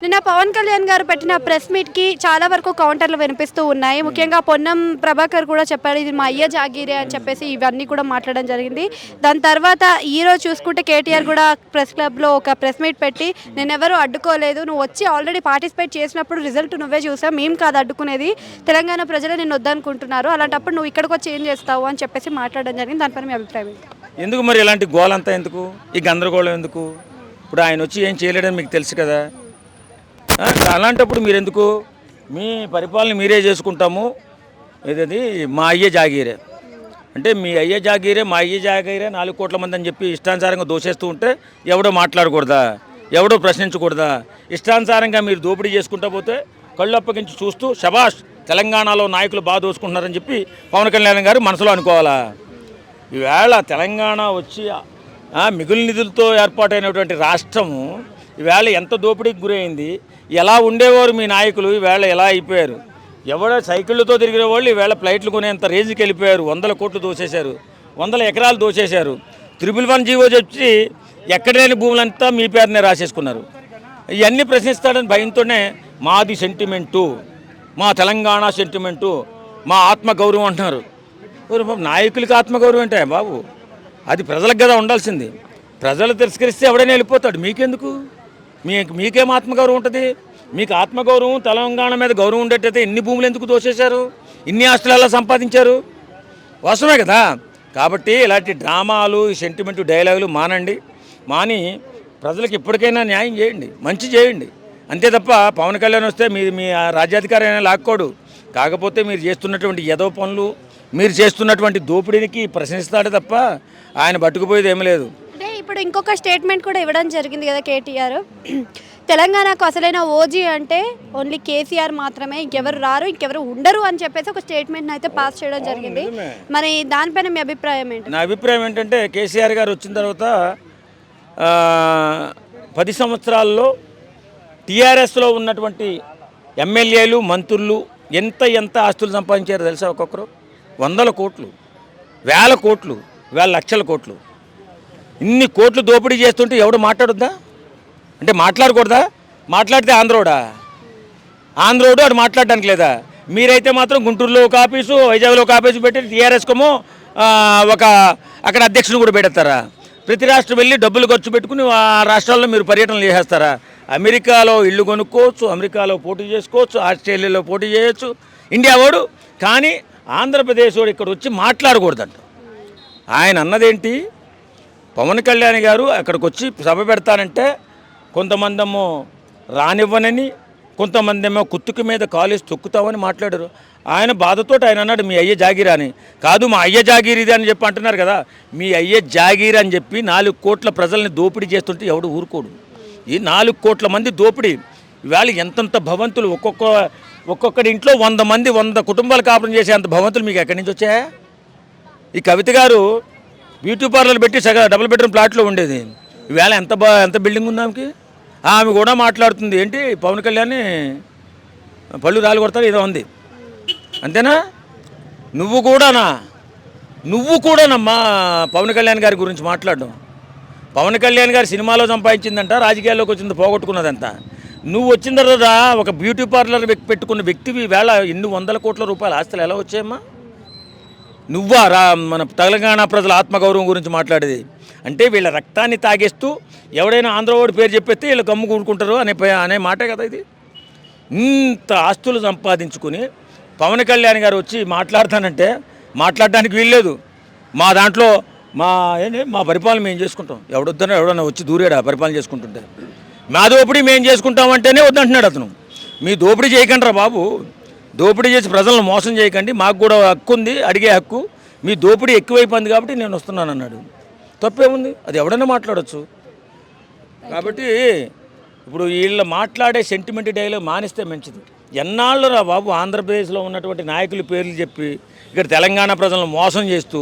నిన్న పవన్ కళ్యాణ్ గారు పెట్టిన ప్రెస్ మీట్‌కి చాలా వరకు కౌంటర్‌లు వినిపిస్తూ ఉన్నాయి. ముఖ్యంగా పొన్నం ప్రభాకర్ కూడా చెప్పాడు, ఇది మా అయ్య జాగీరే అని చెప్పేసి ఇవన్నీ కూడా మాట్లాడడం జరిగింది. దాని తర్వాత ఈరోజు చూసుకుంటే కేటీఆర్ కూడా ప్రెస్ క్లబ్‌లో ఒక ప్రెస్ మీట్ పెట్టి నేనెవరూ అడ్డుకోలేదు, నువ్వు వచ్చి ఆల్రెడీ పార్టిసిపేట్ చేసినప్పుడు రిజల్ట్ నువ్వే చూసావు, మేము కాదు అడ్డుకునేది, తెలంగాణ ప్రజలే నిన్ను వద్దనుకుంటున్నారు, అలాంటప్పుడు నువ్వు ఇక్కడికి వచ్చి ఏం చేస్తావు అని చెప్పేసి మాట్లాడడం జరిగింది. దానిపైన మీ అభిప్రాయం ఏంటి? ఎందుకు మరి ఇలాంటి గోలంతా ఎందుకు, ఈ గందరగోళం ఎందుకు? ఇప్పుడు ఆయన వచ్చి ఏం చేయలేడని మీకు తెలుసు కదా. అలాంటప్పుడు మీరు ఎందుకు మీ పరిపాలన మీరే చేసుకుంటాము, ఏదది మా అయ్యే జాగీరే అంటే మీ అయ్యే జాగీరే మా అయ్యే జాగీరే 4 కోట్ల మంది అని చెప్పి ఇష్టానుసారంగా దోచేస్తూ ఉంటే ఎవడో మాట్లాడకూడదా, ఎవడో ప్రశ్నించకూడదా? ఇష్టానుసారంగా మీరు దోపిడీ చేసుకుంటా పోతే కళ్ళు అప్పగించి చూస్తూ శబాష్ తెలంగాణలో నాయకులు బాగా దోచుకుంటున్నారని చెప్పి పవన్ కళ్యాణ్ గారు మనసులో అనుకోవాలా? ఈవేళ తెలంగాణ వచ్చి మిగులు నిధులతో ఏర్పాటైనటువంటి రాష్ట్రము ఈవేళ ఎంత దోపిడీకి గురైంది, ఎలా ఉండేవారు మీ నాయకులు, ఈవేళ ఎలా అయిపోయారు? ఎవడో సైకిళ్ళతో తిరిగిన వాళ్ళు ఈవేళ ఫ్లైట్లు కొనేంత రేంజ్కి వెళ్ళిపోయారు. 100 కోట్లు దోచేశారు, 100 ఎకరాలు దోచేశారు. 111 జీవో వచ్చి ఎక్కడలేని భూములంతా మీ పేరునే రాసేసుకున్నారు. ఇవన్నీ ప్రశ్నిస్తాడని భయంతోనే మాది సెంటిమెంటు, మా తెలంగాణ సెంటిమెంటు, మా ఆత్మగౌరవం అంటున్నారు. నాయకులకి ఆత్మగౌరవం అంటే బాబు, అది ప్రజలకు కదా ఉండాల్సింది. ప్రజలు తిరస్కరిస్తే ఎవడైనా వెళ్ళిపోతాడు, మీకెందుకు? మీకేం ఆత్మగౌరవం ఉంటుంది? మీకు ఆత్మగౌరవం తెలంగాణ మీద గౌరవం ఉండేటైతే ఇన్ని భూములు ఎందుకు దోచేశారు, ఇన్ని ఆస్తులు ఎలా సంపాదించారు? అవసరమే కదా. కాబట్టి ఇలాంటి డ్రామాలు, సెంటిమెంటు డైలాగులు మానండి. మాని ప్రజలకు ఇప్పటికైనా న్యాయం చేయండి, మంచి చేయండి. అంతే తప్ప పవన్ కళ్యాణ్ వస్తే మీ రాజ్యాధికారి అయినా లాక్కోడు. కాకపోతే మీరు చేస్తున్నటువంటి ఏదో పనులు, మీరు చేస్తున్నటువంటి దోపిడీకి ప్రశ్నిస్తాడే తప్ప ఆయన పట్టుకుపోయేది ఏమీ లేదు. అంటే ఇప్పుడు ఇంకొక స్టేట్మెంట్ కూడా ఇవ్వడం జరిగింది కదా కేటీఆర్, తెలంగాణకు అసలైన ఓజీ అంటే ఓన్లీ కేసీఆర్ మాత్రమే, ఇంకెవరు రారు, ఇంకెవరు ఉండరు అని చెప్పేసి ఒక స్టేట్మెంట్ అయితే పాస్ చేయడం జరిగింది. మరి దానిపైన మీ అభిప్రాయం ఏంటి? నా అభిప్రాయం ఏంటంటే కేసీఆర్ గారు వచ్చిన తర్వాత 10 సంవత్సరాల్లో టీఆర్ఎస్లో ఉన్నటువంటి ఎమ్మెల్యేలు, మంత్రులు ఎంత ఆస్తులు సంపాదించారో తెలుసా? ఒక్కొక్కరు 100 కోట్లు, 1000 కోట్లు, 1000 లక్షల కోట్లు. ఇన్ని కోట్లు దోపిడీ చేస్తుంటే ఎవడు మాట్లాడొద్దా? అంటే మాట్లాడకూడదా? మాట్లాడితే ఆంధ్రోడు అటు మాట్లాడడానికి లేదా? మీరైతే మాత్రం గుంటూరులో ఒక ఆఫీసు, వైజాగ్లో ఒక ఆఫీసు పెట్టి టీఆర్ఎస్కేమో అక్కడ అధ్యక్షుని కూడా పెడతారా? ప్రతి రాష్ట్రం వెళ్ళి డబ్బులు ఖర్చు పెట్టుకుని ఆ రాష్ట్రాల్లో మీరు పర్యటనలు చేసేస్తారా? అమెరికాలో ఇల్లు కొనుక్కోవచ్చు, అమెరికాలో పోటీ చేసుకోవచ్చు, ఆస్ట్రేలియాలో పోటీ చేయొచ్చు, ఇండియా వాడు. కానీ ఆంధ్రప్రదేశ్ వాడు ఇక్కడ వచ్చి మాట్లాడకూడదంట. ఆయన అన్నదేంటి? పవన్ కళ్యాణ్ గారు అక్కడికి వచ్చి సభ పెడతానంటే కొంతమంది ఏమో రానివ్వనని, కొంతమంది ఏమో కుత్తుకు మీద కాలేసి తొక్కుతామని మాట్లాడారు. ఆయన బాధతో ఆయన అన్నాడు మీ అయ్య జాగీరా అని. కాదు మా అయ్య జాగీర్ ఇది అని చెప్పి అంటున్నారు కదా. మీ అయ్య జాగీర్ అని చెప్పి 4 కోట్ల ప్రజల్ని దోపిడీ చేస్తుంటే ఎవడు ఊరుకోడు. ఈ 4 కోట్ల మంది దోపిడీ ఇవాళ ఎంతంత భవంతులు, ఒక్కొక్కడి ఇంట్లో 100 మంది 100 కుటుంబాలు కాపురం చేసే అంత భవంతులు మీకు ఎక్కడి నుంచి వచ్చాయా? ఈ కవిత గారు బ్యూటీ పార్లర్ పెట్టి డబుల్ బెడ్రూమ్ ప్లాట్లో ఉండేది. ఈవేళ ఎంత బిల్డింగ్ ఉంది ఆమెకి? ఆమె కూడా మాట్లాడుతుంది ఏంటి పవన్ కళ్యాణ్ని పళ్ళు రాలు కొడతారు ఏదో ఉంది, అంతేనా? నువ్వు కూడానమ్మా పవన్ కళ్యాణ్ గారి గురించి మాట్లాడడం. పవన్ కళ్యాణ్ గారు సినిమాలో సంపాదించిందంట, రాజకీయాల్లోకి వచ్చింది పోగొట్టుకున్నదంట. నువ్వు వచ్చిన తర్వాత ఒక బ్యూటీ పార్లర్ పెట్టుకున్న వ్యక్తివి ఈవేళ ఎన్ని 100 కోట్ల రూపాయల ఆస్తులు ఎలా వచ్చాయమ్మా? నువ్వా మన తెలంగాణ ప్రజల ఆత్మగౌరవం గురించి మాట్లాడేది? అంటే వీళ్ళ రక్తాన్ని తాగేస్తూ ఎవడైనా ఆంధ్రవాడి పేరు చెప్పేస్తే వీళ్ళు గమ్ము కూడుకుంటారు అనే మాటే కదా ఇది. ఇంత ఆస్తులు సంపాదించుకుని పవన్ కళ్యాణ్ గారు వచ్చి మాట్లాడతానంటే మాట్లాడడానికి వీల్లేదు. మా దాంట్లో మా పరిపాలన మేము చేసుకుంటాం. ఎవడన్నా వచ్చి దూరేడా పరిపాలన చేసుకుంటుంటే? మా దోపిడీ మేము చేసుకుంటామంటేనే వద్దంటున్నాడు అతను. మీ దోపిడీ చేయకండి రా బాబు, దోపిడీ చేసి ప్రజలను మోసం చేయకండి, మాకు కూడా హక్కు ఉంది, అడిగే హక్కు. మీ దోపిడీ ఎక్కువైపోయింది కాబట్టి నేను వస్తున్నాను అన్నాడు. తప్పేముంది? అది ఎవడైనా మాట్లాడచ్చు. కాబట్టి ఇప్పుడు వీళ్ళు మాట్లాడే సెంటిమెంట్ డైలాగ్ మానేస్తే మంచిది. ఎన్నాళ్ళు రా బాబు ఆంధ్రప్రదేశ్లో ఉన్నటువంటి నాయకుల పేర్లు చెప్పి ఇక్కడ తెలంగాణ ప్రజలను మోసం చేస్తూ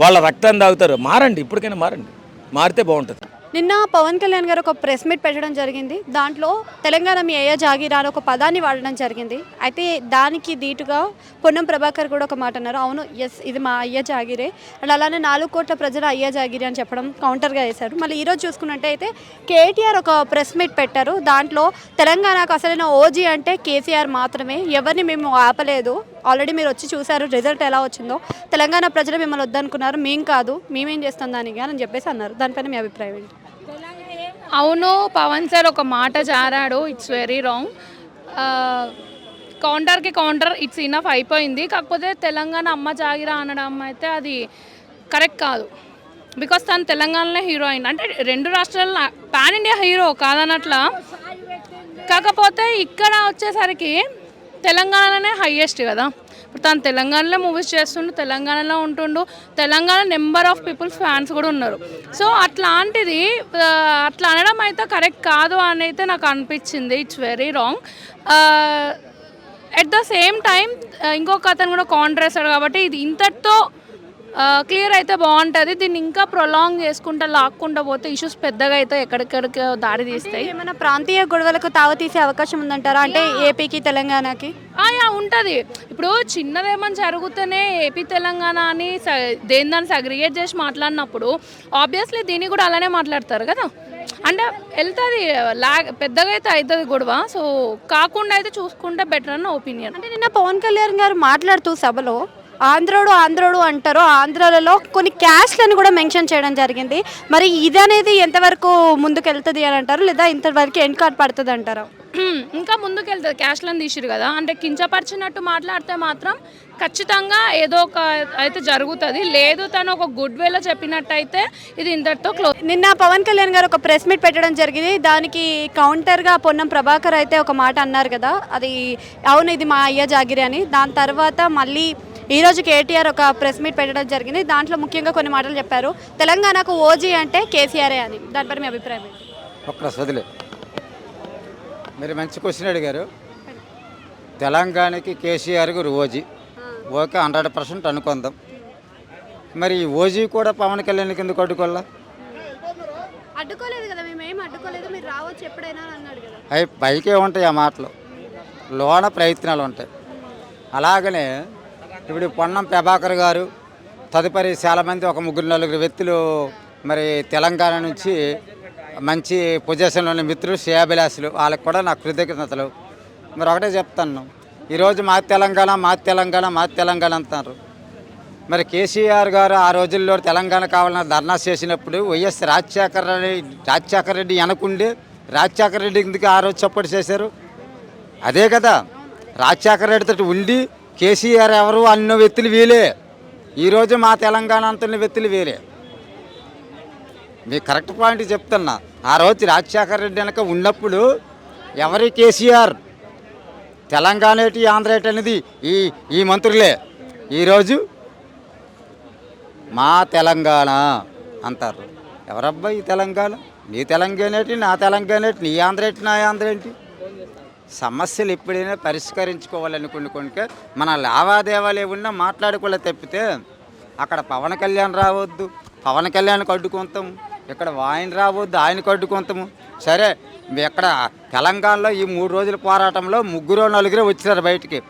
వాళ్ళ రక్తాన్ని తాగుతారు. మారండి, ఇప్పటికైనా మారండి, మారితే బాగుంటుంది. నిన్న పవన్ కళ్యాణ్ గారు ఒక ప్రెస్ మీట్ పెట్టడం జరిగింది. దాంట్లో తెలంగాణ మీ అయ్య జాగీరా అని ఒక పదాన్ని వాడడం జరిగింది. అయితే దానికి దీటుగా పొన్నం ప్రభాకర్ కూడా ఒక మాట అన్నారు. అవును, ఎస్, ఇది మా అయ్య జాగీరే అండ్ అలానే 4 కోట్ల ప్రజల అయ్య జాగీరే అని చెప్పడం కౌంటర్గా వేశారు. మళ్ళీ ఈరోజు చూసుకున్నట్టు అయితే కేటీఆర్ ఒక ప్రెస్ మీట్ పెట్టారు. దాంట్లో తెలంగాణకు అసలైన ఓజీ అంటే కేసీఆర్ మాత్రమే, ఎవరిని మేము ఆపలేదు, ఆల్రెడీ మీరు వచ్చి చూశారు రిజల్ట్ ఎలా వచ్చిందో, తెలంగాణ ప్రజలు మిమ్మల్ని వద్దనుకున్నారు, మేము కాదు, మేమేం చేస్తాం దానికి అని చెప్పేసి అన్నారు. దానిపైన మీ అభిప్రాయం ఏంటి? అవును, పవన్ సార్ ఒక మాట జారాడు, ఇట్స్ వెరీ రాంగ్. కౌంటర్కి కౌంటర్ ఇట్స్ ఇనఫ్ అయిపోయింది. కాకపోతే తెలంగాణ అమ్మ జాగిరా అనడం అయితే అది కరెక్ట్ కాదు. బికాస్ తను తెలంగాణలో హీరోయిన్ అంటే 2 రాష్ట్రాల్లో పాన్ ఇండియా హీరో కాదన్నట్ల. కాకపోతే ఇక్కడ వచ్చేసరికి తెలంగాణలోనే హైయెస్ట్ కదా. ఇప్పుడు తను తెలంగాణలో మూవీస్ చేస్తుండు, తెలంగాణలో ఉంటుండు, Telangana number of peoples fans కూడా ఉన్నారు. సో అట్లాంటిది అట్లా అనడం అయితే కరెక్ట్ కాదు అని అయితే నాకు అనిపించింది. It's very wrong. At the same time ఇంకొక అతను కూడా కౌంటర్ వేస్తాడు కాబట్టి ఇది ఇంతటితో క్లియర్ అయితే బాగుంటుంది. దీన్ని ఇంకా ప్రొలాంగ్ చేసుకుంటా లాక్కుండా పోతే ఇష్యూస్ పెద్దగా అయితే ఎక్కడికెక్కడికి దారి తీస్తాయి. ఏమైనా ప్రాంతీయ గొడవలకు తావ తీసే అవకాశం ఉందంటారా? అంటే ఏపీకి తెలంగాణకి యా ఉంటుంది. ఇప్పుడు చిన్నదేమని జరిగితేనే ఏపీ తెలంగాణ అని దాన్ని సగ్రిగేట్ చేసి మాట్లాడినప్పుడు ఆబ్వియస్లీ దీన్ని కూడా అలానే మాట్లాడతారు కదా. అంటే వెళ్తుంది పెద్దగా అయితే అవుతుంది గొడవ. సో కాకుండా అయితే చూసుకుంటే బెటర్ అన్న ఒపీనియన్. అంటే నిన్న పవన్ కళ్యాణ్ గారు మాట్లాడుతూ సభలో ఆంధ్రోడు అంటారు, ఆంధ్రాలలో కొన్ని క్యాస్ట్లను కూడా మెన్షన్ చేయడం జరిగింది. మరి ఇది అనేది ఎంతవరకు ముందుకు వెళ్తుంది అని అంటారు, లేదా ఇంతవరకు ఎండ్ కార్డ్ పడుతుంది అంటారా? ఇంకా ముందుకు వెళ్తుంది. క్యాష్లను తీసిరు కదా, అంటే కించపరిచినట్టు మాట్లాడితే మాత్రం ఖచ్చితంగా ఏదో ఒక అయితే జరుగుతుంది. లేదు తను ఒక గుడ్ వేలో చెప్పినట్టయితే ఇది ఇంతటితో క్లోజ్. నిన్న పవన్ కళ్యాణ్ గారు ఒక ప్రెస్ మీట్ పెట్టడం జరిగింది. దానికి కౌంటర్గా పొన్నం ప్రభాకర్ అయితే ఒక మాట అన్నారు కదా, అది అవును ఇది మా అయ్య జాగిరి అని. దాని తర్వాత మళ్ళీ ఈరోజు కేటీఆర్ ఒక ప్రెస్ మీట్ పెట్టడం జరిగింది. దాంట్లో ముఖ్యంగా కొన్ని మాటలు చెప్పారు. తెలంగాణకు ఓజీ అంటే కేసీఆరే అని. దానిపై మీ అభిప్రాయం ఏంటి? ఒక్క వదిలే, మీరు మంచి క్వశ్చన్ అడిగారు. తెలంగాణకి కేసీఆర్ గారు ఓజీ, ఓకే 100% అనుకుందాం. మరి ఈ ఓజీ కూడా పవన్ కళ్యాణ్ కింద అడ్డుకోవాలా? అడ్డుకోలేదు కదా, మేమేం అడ్డుకోలేదు, మీరు రావచ్చు ఎప్పుడైనా అన్నాడు కదా. అవి పైకే ఉంటాయి ఆ మాటలు, లోన ప్రయత్నాలు ఉంటాయి. అలాగనే ఇప్పుడు పొన్నం ప్రభాకర్ గారు తదుపరి చాలామంది ఒక 3-4 వ్యక్తులు మరి తెలంగాణ నుంచి మంచి పొజిషన్లో ఉన్న మిత్రులు శ్రేయాభిలాషులు, వాళ్ళకి కూడా నా కృతజ్ఞతలు. మరి ఒకటే చెప్తాను, ఈరోజు మా తెలంగాణ అంటున్నారు. మరి కేసీఆర్ గారు ఆ రోజుల్లో తెలంగాణ కావాలని ధర్నా చేసినప్పుడు వైఎస్ రాజశేఖర రెడ్డి వెనకుండి రాజశేఖర రెడ్డి ఎందుకు ఆ రోజు సపోర్ట్ చేశారు? అదే కదా, రాజశేఖర రెడ్డితో ఉండి కేసీఆర్ ఎవరు అన్న వ్యక్తులు వీలే. ఈరోజు మా తెలంగాణ అంటున్న వ్యక్తులు వీలే. మీకు కరెక్ట్ పాయింట్ చెప్తున్నా. ఆ రోజు రాజశేఖర రెడ్డి వెనక ఉన్నప్పుడు ఎవరి కేసీఆర్, తెలంగాణ ఏంటి ఆంధ్ర ఏంటి అనేది ఈ మంత్రులే. ఈరోజు మా తెలంగాణ అంటారు. ఎవరబ్బా ఈ తెలంగాణ? నీ తెలంగాణ ఏంటి, నా తెలంగాణ ఏంటి, నీ ఆంధ్ర ఏంటి, నా ఆంధ్ర ఏంటి? సమస్యలు ఎప్పుడైనా పరిష్కరించుకోవాలనుకుంటే మన లావాదేవీలు ఏమన్నా మాట్లాడుకోలే తప్పితే అక్కడ పవన్ కళ్యాణ్ రావద్దు, పవన్ కళ్యాణ్కి అడ్డుకుంటాము, ఇక్కడ ఆయన రావద్దు, ఆయనకు అడ్డుకుంటాము. సరే, ఎక్కడ తెలంగాణలో ఈ 3 రోజుల పోరాటంలో 3-4 వచ్చారు బయటికి.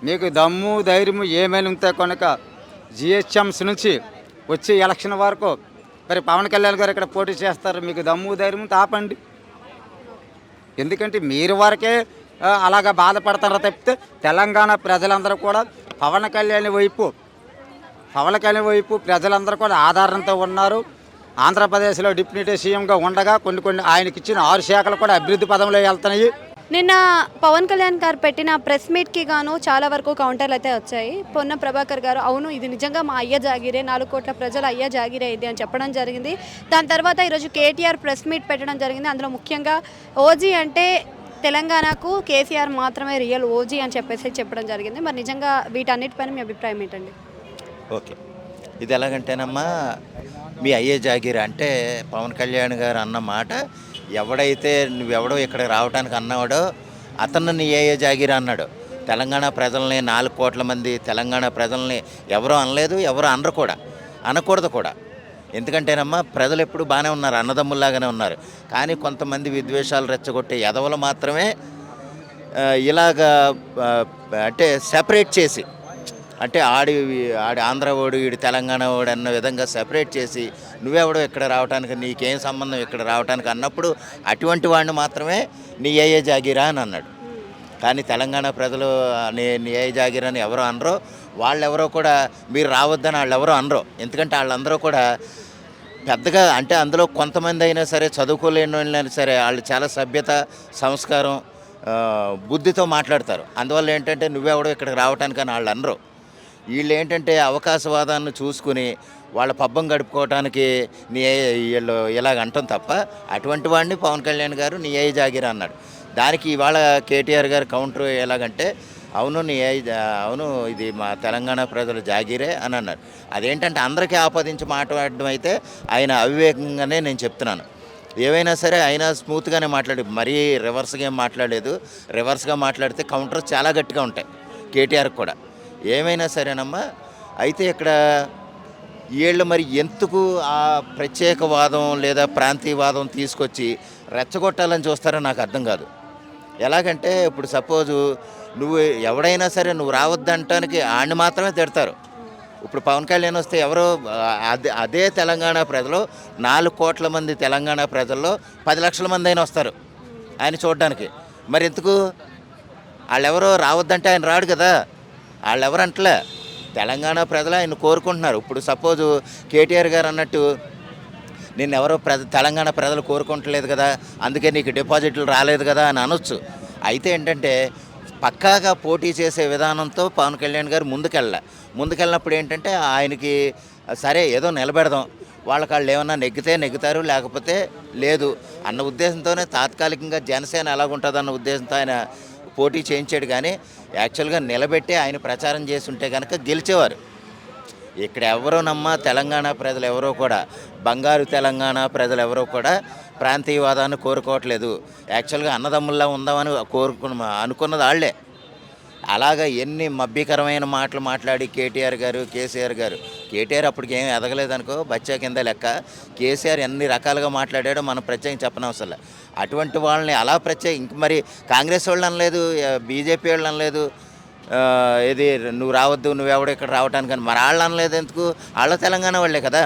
మీకు దమ్ము ధైర్యము ఏమైనా ఉంటే కనుక జిహెచ్ఎంస్ నుంచి వచ్చే ఎలక్షన్ వరకు మరి పవన్ కళ్యాణ్ గారు ఇక్కడ పోటీ చేస్తారు. మీకు దమ్ము ధైర్యం ఆపండి. ఎందుకంటే మీరు వరకే అలాగా బాధపడతారో తప్పితే తెలంగాణ ప్రజలందరూ కూడా పవన్ కళ్యాణ్ వైపు ప్రజలందరూ కూడా ఆధారంతో ఉన్నారు. ఆంధ్రప్రదేశ్లో డిప్యూటీ సీఎంగా ఉండగా కొన్ని ఆయనకి ఇచ్చిన 6 శాఖలు కూడా అభివృద్ధి పదంలో వెళ్తున్నాయి. నిన్న పవన్ కళ్యాణ్ గారు పెట్టిన ప్రెస్ మీట్కి గాను చాలా వరకు కౌంటర్లు అయితే వచ్చాయి. పొన్నం ప్రభాకర్ గారు అవును ఇది నిజంగా మా అయ్య జాగిరే, 4 కోట్ల ప్రజల అయ్య జాగిరే ఇది అని చెప్పడం జరిగింది. దాని తర్వాత ఈరోజు కేటీఆర్ ప్రెస్ మీట్ పెట్టడం జరిగింది. అందులో ముఖ్యంగా ఓజీ అంటే తెలంగాణకు కేసీఆర్ మాత్రమే రియల్ ఓజీ అని చెప్పడం జరిగింది. మరి నిజంగా వీటన్నిటిపైన మీ అభిప్రాయం ఏంటండి? ఓకే, ఇది ఎలాగంటేనమ్మా, మీ అయ్యే జాగీర్ అంటే పవన్ కళ్యాణ్ గారు అన్న మాట, ఎవడైతే నువ్వెవడో ఇక్కడికి రావడానికి అన్నాడో అతను నీ అయ్యే జాగీర్ అన్నాడు. తెలంగాణ ప్రజల్ని 4 కోట్ల మంది తెలంగాణ ప్రజల్ని ఎవరో అనలేదు, ఎవరో అనరు కూడా, అనకూడదు కూడా. ఎందుకంటేనమ్మా ప్రజలు ఎప్పుడు బాగానే ఉన్నారు, అన్నదమ్ముల్లాగానే ఉన్నారు. కానీ కొంతమంది విద్వేషాలు రెచ్చగొట్టే ఎదవలు మాత్రమే ఇలాగా అంటే సెపరేట్ చేసి, అంటే ఆడి ఆంధ్ర ఓడు ఈడు తెలంగాణ ఓడు అన్న విధంగా సెపరేట్ చేసి నువ్వెవడో ఇక్కడ రావడానికి, నీకేం సంబంధం ఇక్కడ రావడానికి అన్నప్పుడు అటువంటి వాడిని మాత్రమే నీ ఏ జాగీరా అని అన్నాడు. కానీ తెలంగాణ ప్రజలు నీ ఏ జాగీరా అని ఎవరో అనరో, వాళ్ళెవరో కూడా మీరు రావద్దని వాళ్ళు ఎవరో అనరు. ఎందుకంటే వాళ్ళందరూ కూడా పెద్దగా, అంటే అందులో కొంతమంది అయినా సరే చదువుకోలేని వాళ్ళైనా సరే వాళ్ళు చాలా సభ్యత, సంస్కారం, బుద్ధితో మాట్లాడతారు. అందువల్ల ఏంటంటే నువ్వెవడో ఇక్కడికి రావటానికని వాళ్ళు అనరు. వీళ్ళు ఏంటంటే అవకాశవాదాన్ని చూసుకుని వాళ్ళ పబ్బం గడుపుకోవటానికి వీళ్ళు ఇలాగ అంటాం తప్ప, అటువంటి వాడిని పవన్ కళ్యాణ్ గారు నీ ఏ జాగిరా అన్నాడు. దానికి ఇవాళ కేటీఆర్ గారు కౌంటర్ ఎలాగంటే, అవును అవును ఇది మా తెలంగాణ ప్రజల జాగీరే అని అన్నారు. అదేంటంటే అందరికీ ఆపాదించి మాట్లాడడం అయితే ఆయన అవివేకంగానే నేను చెప్తున్నాను. ఏవైనా సరే ఆయన స్మూత్గానే మాట్లాడి, మరీ రివర్స్గా ఏం మాట్లాడలేదు. రివర్స్గా మాట్లాడితే కౌంటర్ చాలా గట్టిగా ఉంటాయి కేటీఆర్కి కూడా. ఏమైనా సరేనమ్మా, అయితే ఇక్కడ వీళ్ళు మరి ఎందుకు ఆ ప్రత్యేకవాదం లేదా ప్రాంతీయవాదం తీసుకొచ్చి రెచ్చగొట్టాలని చూస్తారో నాకు అర్థం కాదు. ఎలాగంటే ఇప్పుడు సపోజు నువ్వు ఎవడైనా సరే నువ్వు రావద్దంటానికి ఆడిని మాత్రమే తిడతారు. ఇప్పుడు పవన్ కళ్యాణ్ వస్తే ఎవరో అదే తెలంగాణ ప్రజలు 4 కోట్ల మంది తెలంగాణ ప్రజల్లో 10 లక్షల మంది అయినా వస్తారు ఆయన చూడడానికి. మరి ఎందుకు వాళ్ళెవరో రావద్దంటే ఆయన రాడు కదా. వాళ్ళెవరంటలే, తెలంగాణ ప్రజలు ఆయన కోరుకుంటున్నారు. ఇప్పుడు సపోజు కేటీఆర్ గారు అన్నట్టు నిన్నెవరో తెలంగాణ ప్రజలు కోరుకుంటలేదు కదా, అందుకే నీకు డిపాజిట్లు రాలేదు కదా అని అనొచ్చు. అయితే పక్కాగా పోటీ చేసే విధానంతో పవన్ కళ్యాణ్ గారు ముందుకెళ్ళినప్పుడు ఏంటంటే ఆయనకి సరే ఏదో నిలబెడదాం, వాళ్ళకి వాళ్ళు ఏమన్నా నెగ్గుతారు, లేకపోతే లేదు అన్న ఉద్దేశంతోనే తాత్కాలికంగా జనసేన ఎలాగుంటుందన్న ఉద్దేశంతో ఆయన పోటీ చేయించాడు. కానీ యాక్చువల్గా నిలబెట్టి ఆయన ప్రచారం చేస్తుంటే కనుక గెలిచేవారు. ఇక్కడ ఎవరోనమ్మా తెలంగాణ ప్రజలు ఎవరో కూడా, బంగారు తెలంగాణ ప్రజలు ఎవరో కూడా ప్రాంతీయవాదాన్ని కోరుకోవట్లేదు. యాక్చువల్గా అన్నదమ్ముల్లా ఉందామని అనుకున్నది వాళ్ళే. అలాగా ఎన్ని మభ్యకరమైన మాటలు మాట్లాడి కేటీఆర్ గారు, కేసీఆర్ గారు, కేటీఆర్ అప్పటికి ఏమీ ఎదగలేదనుకో, బచ్చా కింద లెక్క. కేసీఆర్ ఎన్ని రకాలుగా మాట్లాడాడో మనం ప్రత్యేకంగా చెప్పనవసరం. అటువంటి వాళ్ళని అలా ఇంక మరి కాంగ్రెస్ వాళ్ళు అనలేదు, బీజేపీ వాళ్ళు అనలేదు, ఇది నువ్వు రావద్దు, నువ్వెవడో ఇక్కడ రావటానికి అని. మరి వాళ్ళు అనలేదు ఎందుకు? వాళ్ళ తెలంగాణ వాళ్ళే కదా.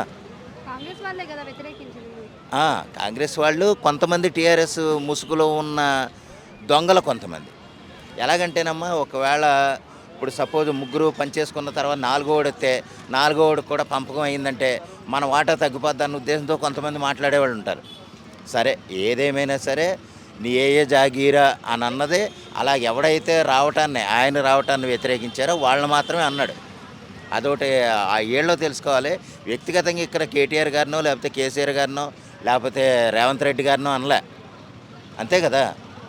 కాంగ్రెస్ వాళ్ళు కొంతమంది, టీఆర్ఎస్ ముసుగులో ఉన్న దొంగలు కొంతమంది. ఎలాగంటేనమ్మా, ఒకవేళ ఇప్పుడు సపోజ్ 3 పనిచేసుకున్న తర్వాత 4వ వస్తే 4వ కూడా పంపకం అయిందంటే మన వాటా తగ్గిపోద్దన్న ఉద్దేశంతో కొంతమంది మాట్లాడేవాళ్ళు ఉంటారు. సరే ఏదేమైనా సరే నీ ఏ జాగీరా అని అన్నదే. అలా ఎవడైతే ఆయన రావటాన్ని వ్యతిరేకించారో వాళ్ళని మాత్రమే అన్నాడు. అదొకటి ఆ ఏళ్ళలో తెలుసుకోవాలి. వ్యక్తిగతంగా ఇక్కడ కేటీఆర్ గారినో లేకపోతే కేసీఆర్ గారినో లేకపోతే రేవంత్ రెడ్డి గారినో అనలే, అంతే కదా.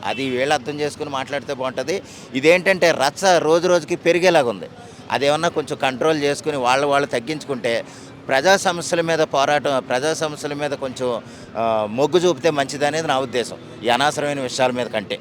అది వీళ్ళు అర్థం చేసుకుని మాట్లాడితే బాగుంటుంది. ఇదేంటంటే రచ్చ రోజు రోజుకి పెరిగేలాగుంది. అదేమన్నా కొంచెం కంట్రోల్ చేసుకుని వాళ్ళు తగ్గించుకుంటే ప్రజా సమస్యల మీద పోరాటం, ప్రజా సమస్యల మీద కొంచెం మొగ్గు చూపితే మంచిదనేది నా ఉద్దేశం, ఈ అనవసరమైన విషయాల మీద కంటే.